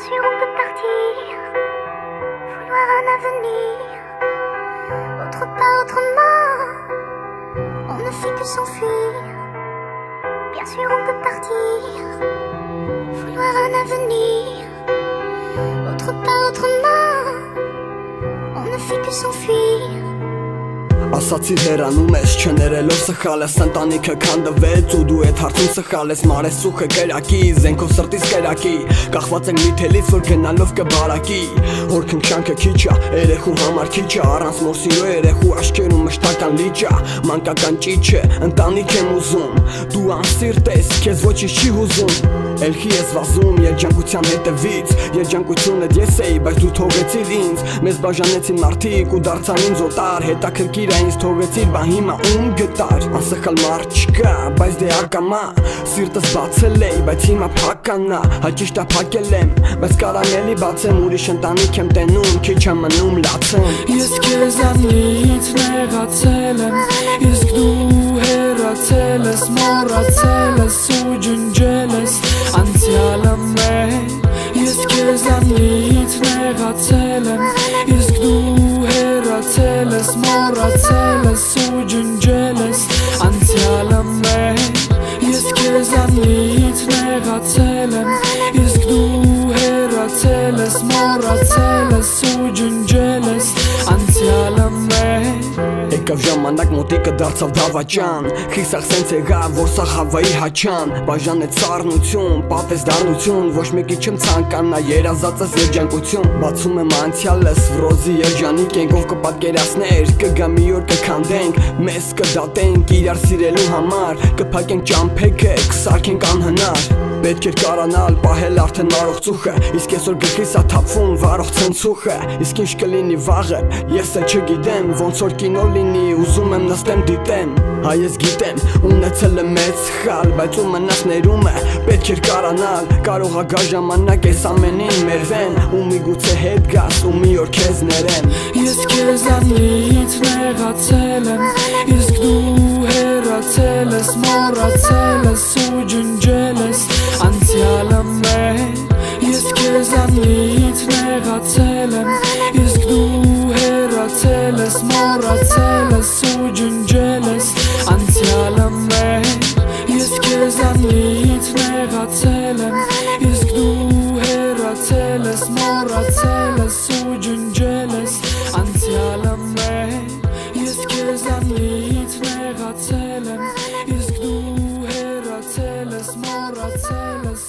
sûr on peut partir, vouloir un avenir, autre part autrement, on ne fait que s'enfuir. Bien sûr on peut partir, vouloir un avenir, autre part autrement, on ne fait que s'enfuir. Ասացիր հեռանում ես չներելով սխալ ես ընտանիքը քանդվեց ու դու էդ հարցում սխալ ես մարես սուխը կերակի զենքով սրտից կերակի կախված ենք միթելից որ գնալով կբարակի հորքնքշանքը քիչ է երեխու համար քիչ է առանց մոր սիրո երեխու աչքերում մշտական լիճ է մանկական ճիչ է ընտանիք եմ ուզում դու անսիրտ ես քեզ ոչինչ չի հուզում Elքի ես վազում երջանկության հետևից Երջանկությունը ես էի, բայց դու թողեցիր ինձ Մեզ բաժանեցին մարդիկ ու դարձան ինձ օտար Հետաքրքիր է ինձ թողեցիր, բա հիմա ում գտար Անսխալ մարդ չկա, բայց դե ակամա Սիրտս բացել էի, բայց հիմա փականա Հաճիշտ է փակել եմ, բայց կարան էլի բացեմ Ուրիշ ընտանիք եմ տենում, քիչ եմ մնում լացեմ Ես քեզանից նեղացել եմ Իսկ դու հեռացել ես, մոռացել ես ու ջնջել ես Անցյալը մեր Ես քեզանից նեղացել եմ Իսկ դու հեռացել ես, մոռացել ես ու ջնջել ես Անցյալը մեր Ես քեզանից նեղացել եմ Իսկ դու հեռացել ես, մոռացել ես ու ջնջել ես Անցյալը մեր Եկավ ժամանակ մոտիկը դարձավ դավաճան Խիսախ սենց եղավ, որ սա Հավայի հաչան Բաժանեց սառնություն, պատես դառնություն Ոչ մեկի չեմ ցանկանա, երազածս երջանկություն Բացում եմ անցյալս, վրոզի երջանիկ ենք Ով կպատկերացներ, կգա մի օր կքանդենք Մեզ կդատենք իրար սիրելու համար Կփակենք ճամփեքը, կսարքենք անհնար Պետք էր կարանալ, պահել արդեն մարող ծուխը Իսկ այսօր գլխիս ա թափվում վարող ցնցուխը Իսկ ինչ կլինի վաղը, ես էլ չգիտեմ Ոնց որ կինո լինի, ուզում եմ նստեմ դիտեմ Հայ ես գիտեմ, ունեցել եմ մեծ սխալ Բայց ու մնաց ներումը, պետք էր կարանալ Կարող ա գա ժամանակ ես ամենին մերվեմ Ու միգուցե հետ գաս, ու մի օր քեզ ներեմ Ես քեզանից նեղացել եմ Իսկ դու հեռացել ես, մոռացել ես ու ջնջել ես Անցյալը մեր Ես քեզանից նեղացել եմ Իսկ դու հեռացել ես, մոռացել ես ու ջնջել ես Անցյալը մեր Ես քեզանից նեղացել եմ Իսկ դու հեռացել ես, մոռացել ես ու ջնջել ես Անցյալը մեր Ես քեզանից նեղացել եմ Իսկ դու հեռացել ես, մոռացել ես